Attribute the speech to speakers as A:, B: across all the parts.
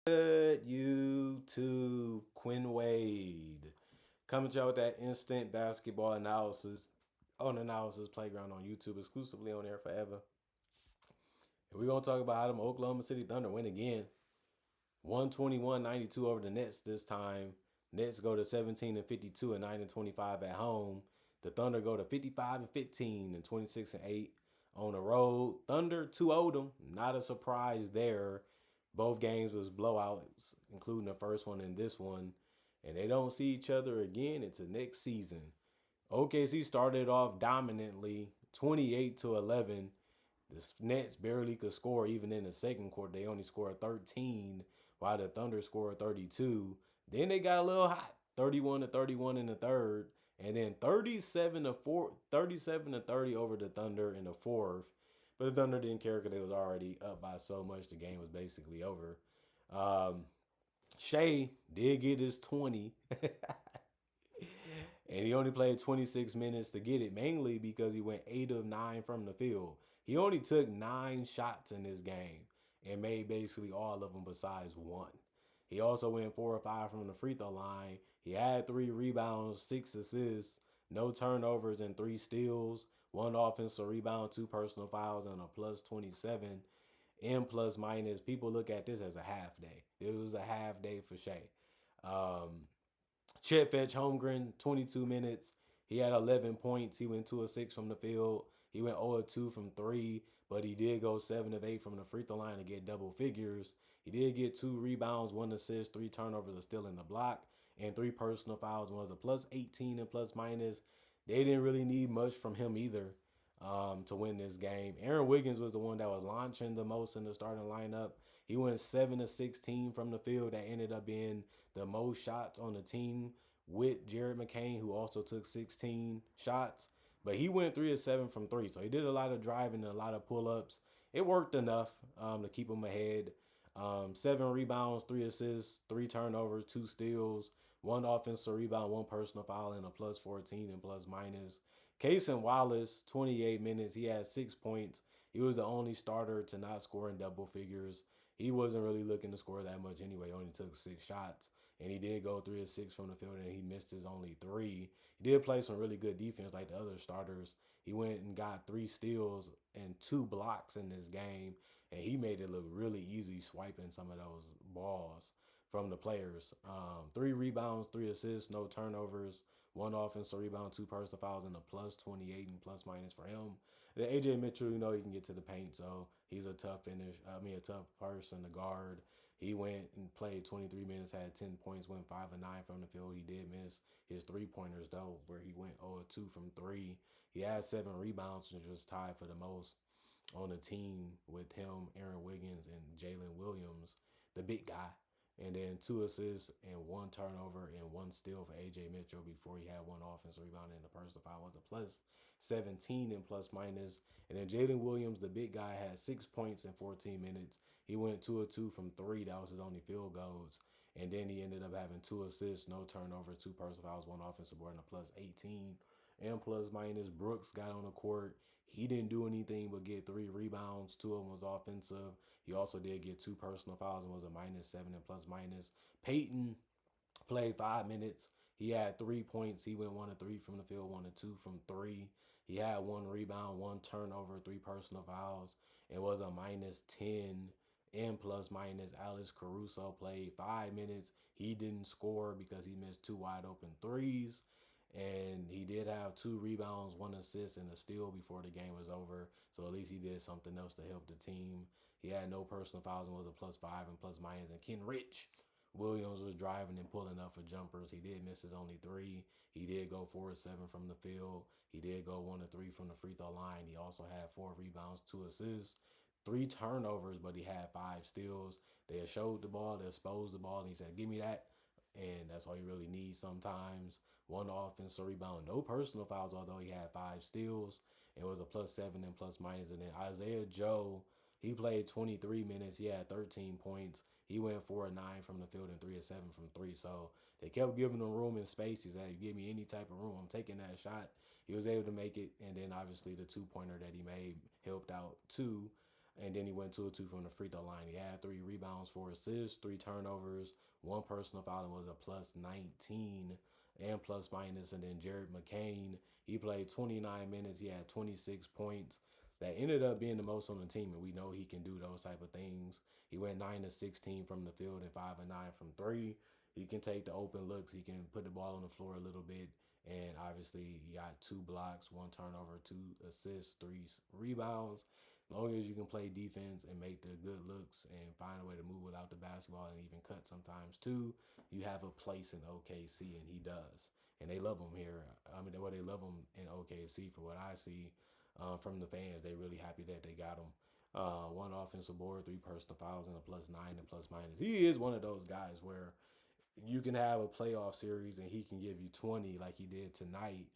A: Good YouTube, Quinn Wade. Coming to you with that instant basketball analysis on Analysis Playground on YouTube, exclusively on there forever. And we're going to talk about how them Oklahoma City Thunder win again. 121-92 over the Nets this time. Nets go to 17-52 and 9-25 at home. The Thunder go to 55-15 and 26-8 on the road. Thunder 2-0 them. Not a surprise there. Both games was blowouts, including the first one and this one. And they don't see each other again until next season. OKC started off dominantly, 28-11. The Nets barely could score even in the second quarter. They only scored 13, while the Thunder scored 32. Then they got a little hot, 31-31 in the third, and then 37 to 30 over the Thunder in the fourth. But the Thunder didn't care because they was already up by so much. The game was basically over. Shea did get his 20. And he only played 26 minutes to get it, mainly because he went 8 of 9 from the field. He only took 9 shots in this game and made basically all of them besides one. He also went 4 or 5 from the free throw line. He had 3 rebounds, 6 assists, no turnovers, and 3 steals, 1 offensive rebound, 2 personal fouls, and a plus 27 in plus minus. People look at this as a half day. It was a half day for Shea. Chet Fetch Holmgren, 22 minutes. He had 11 points. He went 2 of 6 from the field. He went 0 of 2 from 3, but he did go 7 of 8 from the free throw line to get double figures. He did get 2 rebounds, 1 assist, 3 turnovers, a steal in the block, and 3 personal fouls. Was a plus 18 and plus minus. They didn't really need much from him either to win this game. Aaron Wiggins was the one that was launching the most in the starting lineup. He went 7 of 16 from the field. That ended up being the most shots on the team with Jared McCain, who also took 16 shots. But he went 3 of 7 from 3. So he did a lot of driving and a lot of pull-ups. It worked enough to keep him ahead. 7 rebounds, 3 assists, 3 turnovers, 2 steals, 1 offensive rebound, 1 personal foul, and a plus 14 and plus minus. Cason Wallace, 28 minutes. He had 6 points. He was the only starter to not score in double figures. He wasn't really looking to score that much anyway. He only took 6 shots. And he did go 3 of 6 from the field, and he missed his only 3. He did play some really good defense like the other starters. He went and got 3 steals and 2 blocks in this game, and he made it look really easy swiping some of those balls from the players. 3 rebounds, 3 assists, no turnovers, 1 offensive rebound, 2 personal fouls, and a plus 28 and plus minus for him. The AJ Mitchell, he can get to the paint, so he's a tough a tough person to guard. He went and played 23 minutes, had 10 points, went 5 of 9 from the field. He did miss his 3-pointers, though, where he went 0 of 2 from 3. He had 7 rebounds, which was tied for the most on the team with him, Aaron Wiggins, and Jalen Williams, the big guy. And then 2 assists and 1 turnover and 1 steal for AJ Mitchell before he had 1 offensive rebound, and the personal foul was a plus 17 and plus minus. And then Jalen Williams, the big guy, had 6 points in 14 minutes. He went 2 of 2 from 3. That was his only field goals. And then he ended up having 2 assists, no turnovers, 2 personal fouls, 1 offensive board, and a plus 18 and plus minus. Brooks got on the court. He didn't do anything but get 3 rebounds. 2 of them was offensive. He also did get 2 personal fouls and was a minus 7 and plus minus. Peyton played 5 minutes. He had 3 points. He went 1 of 3 from the field, 1 of 2 from 3. He had 1 rebound, 1 turnover, 3 personal fouls, and was a minus 10 and plus minus. Alex Caruso played 5 minutes. He didn't score because he missed 2 wide open threes. And he did have 2 rebounds, 1 assist, and a steal before the game was over. So at least he did something else to help the team. He had no personal fouls and was a plus 5 and plus minus. And Kenrich Williams was driving and pulling up for jumpers. He did miss his only 3. He did go 4 of 7 from the field. He did go 1 of 3 from the free throw line. He also had 4 rebounds, 2 assists, 3 turnovers, but he had 5 steals. They showed the ball, they exposed the ball, and he said, "Give me that." And that's all you really need sometimes. 1 offensive rebound, no personal fouls, although he had 5 steals. It was a plus 7 and plus minus. And then Isaiah Joe, he played 23 minutes. He had 13 points. He went 4 of 9 from the field and 3 of 7 from 3. So they kept giving him room and space. He said, "You give me any type of room, I'm taking that shot." He was able to make it. And then obviously the 2-pointer that he made helped out too. And then he went 2 of 2 from the free throw line. He had 3 rebounds, 4 assists, 3 turnovers, 1 personal foul, and was a plus 19 and plus minus. And then Jared McCain, he played 29 minutes. He had 26 points. That ended up being the most on the team, and we know he can do those type of things. He went 9 of 16 from the field and 5 of 9 from three. He can take the open looks. He can put the ball on the floor a little bit. And obviously, he got 2 blocks, 1 turnover, 2 assists, 3 rebounds. As long as you can play defense and make the good looks and find a way to move without the basketball and even cut sometimes too, you have a place in OKC, and he does. And they love him here. I mean, they love him in OKC for what I see from the fans. They really happy that they got him. 1 offensive board, 3 personal fouls, and a plus 9 and plus minus. He is one of those guys where you can have a playoff series and he can give you 20 like he did tonight,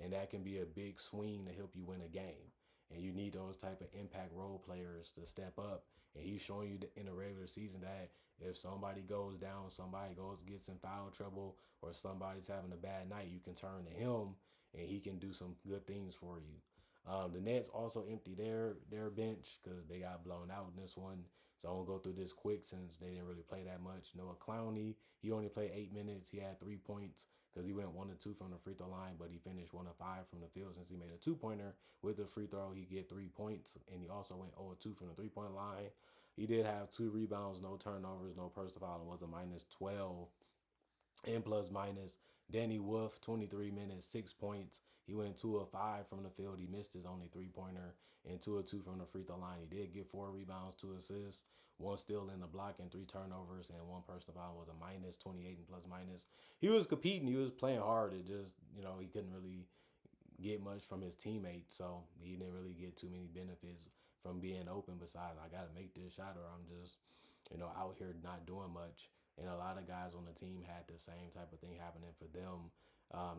A: and that can be a big swing to help you win a game. And you need those type of impact role players to step up. And he's showing you in the regular season that if somebody goes down, somebody gets in foul trouble, or somebody's having a bad night, you can turn to him and he can do some good things for you. The Nets also empty their bench because they got blown out in this one. So I'm gonna go through this quick since they didn't really play that much. Noah Clowney, he only played 8 minutes. He had 3 points because he went 1 of 2 from the free throw line, but he finished 1 of 5 from the field since he made a 2 pointer with the free throw. He get 3 points, and he also went 0 of 2 from the 3 point line. He did have 2 rebounds, no turnovers, no personal foul, and was a minus 12 and plus minus. Danny Wolf, 23 minutes, 6 points. He went 2 of 5 from the field. He missed his only 3 pointer and 2 of 2 from the free throw line. He did get 4 rebounds, 2 assists, 1 steal in the block, and 3 turnovers, and 1 personal foul. Was a minus 28 and plus minus. He was competing. He was playing hard. It just, he couldn't really get much from his teammates, so he didn't really get too many benefits from being open. Besides, I got to make this shot, or I'm just, out here not doing much. And a lot of guys on the team had the same type of thing happening for them.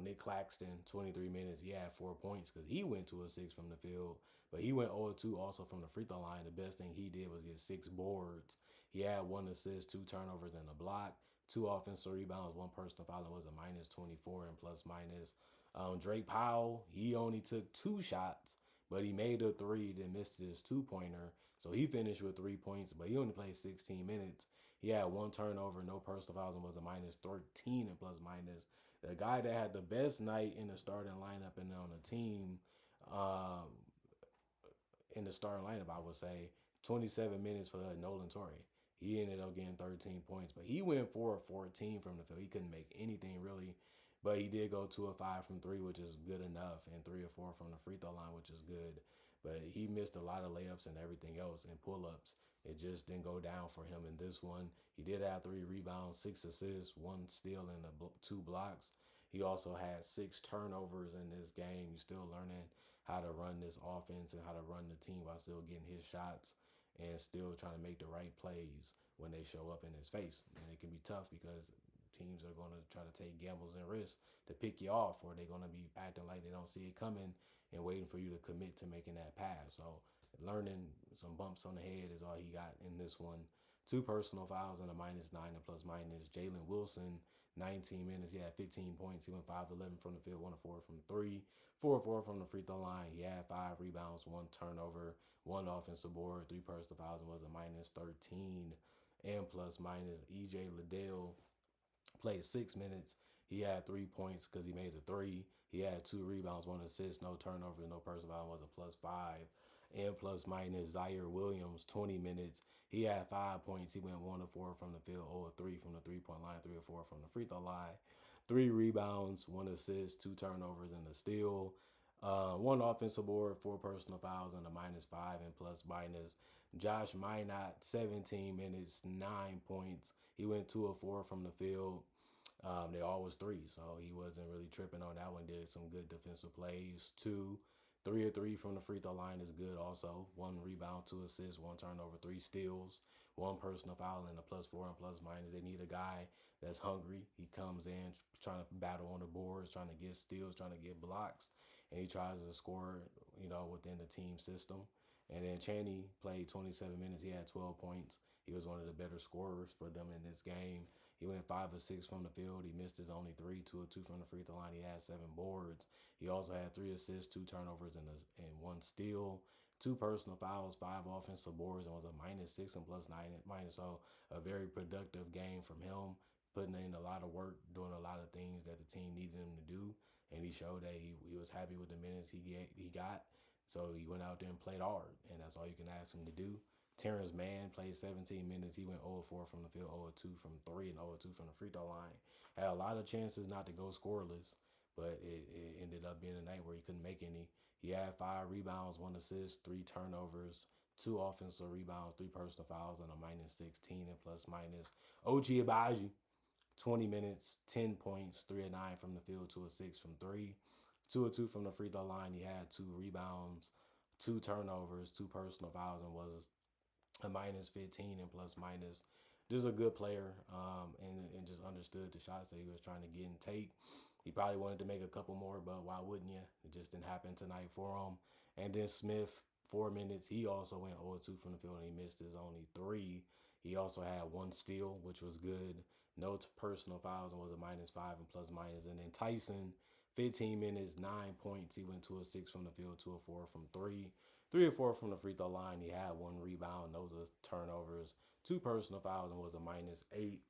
A: Nick Claxton, 23 minutes, he had 4 points because he went 2 of 6 from the field, but he went 0 of 2 also from the free throw line. The best thing he did was get 6 boards. He had 1 assist, 2 turnovers, and a block, 2 offensive rebounds, 1 personal foul, and was a minus 24 and plus minus. Drake Powell, he only took 2 shots, but he made a three, then missed his 2 pointer. So he finished with 3 points, but he only played 16 minutes. He had 1 turnover, no personal fouls, and was a minus 13 and plus minus. The guy that had the best night in the starting lineup and on the team, um, in the starting lineup, I would say 27 minutes for Nolan Torrey. He ended up getting 13 points, but he went 4 of 14 from the field. He couldn't make anything really, but he did go 2 of 5 from three, which is good enough, and 3 of 4 from the free throw line, which is good. But he missed a lot of layups and everything else and pull ups. It just didn't go down for him in this one. He did have 3 rebounds, 6 assists, 1 steal, and 2 blocks. He also had 6 turnovers in this game. He's still learning how to run this offense and how to run the team while still getting his shots and still trying to make the right plays when they show up in his face. And it can be tough because teams are going to try to take gambles and risks to pick you off, or they're going to be acting like they don't see it coming and waiting for you to commit to making that pass. So learning some bumps on the head is all he got in this one. 2 personal fouls and a minus 9 and plus minus. Jalen Wilson, 19 minutes. He had 15 points. He went 5 of 11 from the field, 1 of 4 from three, 4 of 4 from the free throw line. He had 5 rebounds, 1 turnover, 1 offensive board, 3 personal fouls, and was a minus 13 and plus minus. EJ Liddell played 6 minutes. He had 3 points because he made a three. He had 2 rebounds, 1 assist, no turnovers, no personal foul, was a plus 5 and plus minus. Zaire Williams, 20 minutes. He had 5 points. He went 1 of 4 from the field, 0 of 3 from the 3 point line, 3 of 4 from the free throw line. 3 rebounds, 1 assist, 2 turnovers, and a steal. 1 offensive board, 4 personal fouls, and a minus 5 and plus minus. Josh Minot, 17 minutes, 9 points. He went 2 of 4 from the field. They all was three, so he wasn't really tripping on that one. Did some good defensive plays. 3 of 3 from the free throw line is good also. 1 rebound, 2 assists, 1 turnover, 3 steals, 1 personal foul, and a plus 4 and plus minus. They need a guy that's hungry. He comes in trying to battle on the boards, trying to get steals, trying to get blocks, and he tries to score, within the team system. And then Chaney played 27 minutes. He had 12 points. He was one of the better scorers for them in this game. He went 5 of 6 from the field. He missed his only three, 2 of 2 from the free throw line. He had 7 boards. He also had 3 assists, 2 turnovers, and 1 steal. 2 personal fouls, 5 offensive boards, and was a -6 and +9 minus. So a very productive game from him, putting in a lot of work, doing a lot of things that the team needed him to do, and he showed that he was happy with the minutes he got. So he went out there and played hard, and that's all you can ask him to do. Terrence Mann played 17 minutes. He went 0-4 from the field, 0-2 from 3, and 0-2 from the free throw line. Had a lot of chances not to go scoreless, but it ended up being a night where he couldn't make any. He had 5 rebounds, 1 assist, 3 turnovers, 2 offensive rebounds, 3 personal fouls, and a -16 and plus minus. OG Abaji, 20 minutes, 10 points, 3 of 9 from the field, 2 of 6 from 3, 2 of 2 from the free throw line. He had 2 rebounds, 2 turnovers, 2 personal fouls, and was a -15 and plus minus. Just a good player, and just understood the shots that he was trying to get and take. He probably wanted to make a couple more, but why wouldn't you? It just didn't happen tonight for him. And then Smith, 4 minutes. He also went 0-2 from the field, and he missed his only 3. He also had 1 steal, which was good. No personal fouls, and was a -5 and plus minus. And then Tyson, 15 minutes, 9 points. He went 2 of 6 from the field, 2 of 4 from 3. 3 or 4 from the free throw line. He had 1 rebound, no turnovers, 2 personal fouls, and was a -8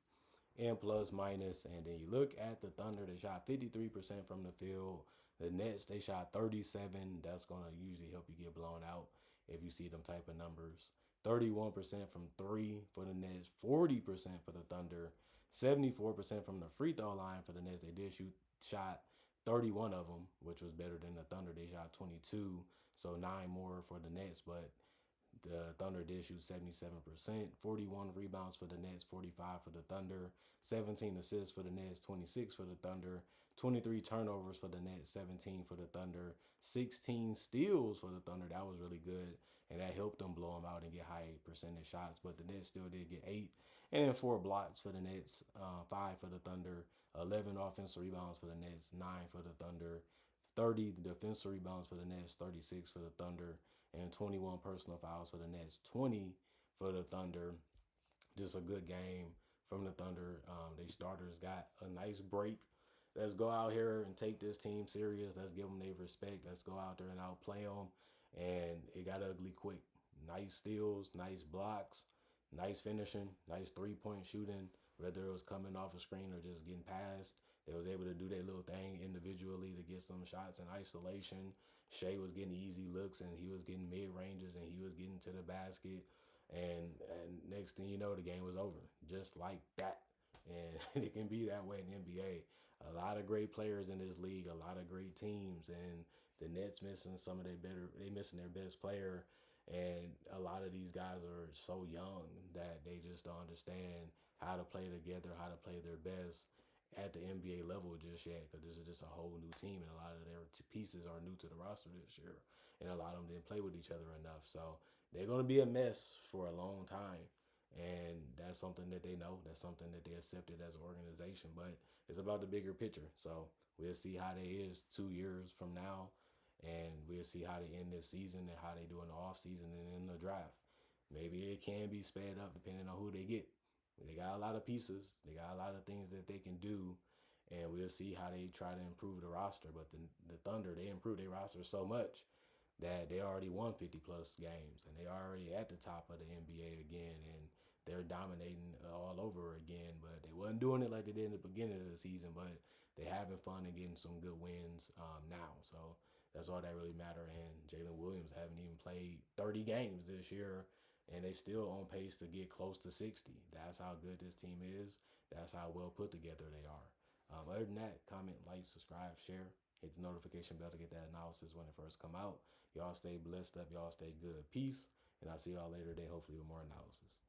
A: and plus minus. And then you look at the Thunder, they shot 53% from the field. The Nets, they shot 37. That's going to usually help you get blown out if you see them type of numbers. 31% from 3 for the Nets, 40% for the Thunder, 74% from the free throw line for the Nets. They did shot 31 of them, which was better than the Thunder. They shot 22, so 9 more for the Nets, but the Thunder did shoot 77%, 41 rebounds for the Nets, 45 for the Thunder, 17 assists for the Nets, 26 for the Thunder, 23 turnovers for the Nets, 17 for the Thunder, 16 steals for the Thunder. That was really good, and that helped them blow them out and get high percentage shots. But the Nets still did get 8, and then 4 blocks for the Nets, 5 for the Thunder, 11 offensive rebounds for the Nets, 9 for the Thunder, 30 defensive rebounds for the Nets, 36 for the Thunder, and 21 personal fouls for the Nets, 20 for the Thunder. Just a good game from the Thunder. They starters got a nice break. Let's go out here and take this team serious. Let's give them their respect. Let's go out there and outplay them. And it got ugly quick. Nice steals, nice blocks, nice finishing, nice three-point shooting, whether it was coming off a screen or just getting past. They was able to do their little thing individually to get some shots in isolation. Shea was getting easy looks, and he was getting mid-ranges, and he was getting to the basket. And next thing you know, the game was over, just like that. And it can be that way in the NBA. A lot of great players in this league, a lot of great teams, and the Nets missing some of they missing their best player. And a lot of these guys are so young that they just don't understand how to play together, how to play their best at the NBA level just yet, because this is just a whole new team, and a lot of their pieces are new to the roster this year, and a lot of them didn't play with each other enough. So they're going to be a mess for a long time, and that's something that they know. That's something that they accepted as an organization, but it's about the bigger picture. So we'll see how they is 2 years from now, and we'll see how they end this season and how they do in the off season and in the draft. Maybe it can be sped up depending on who they get. They got a lot of pieces. They got a lot of things that they can do, and we'll see how they try to improve the roster. But the Thunder, they improved their roster so much that they already won 50-plus games, and they already at the top of the NBA again, and they're dominating all over again. But they wasn't doing it like they did in the beginning of the season, but they're having fun and getting some good wins now. So that's all that really matters. And Jalen Williams haven't even played 30 games this year, and they still on pace to get close to 60. That's how good this team is. That's how well put together they are. Other than that, comment, like, subscribe, share. Hit the notification bell to get that analysis when it first come out. Y'all stay blessed up. Y'all stay good. Peace. And I'll see y'all later today, hopefully with more analysis.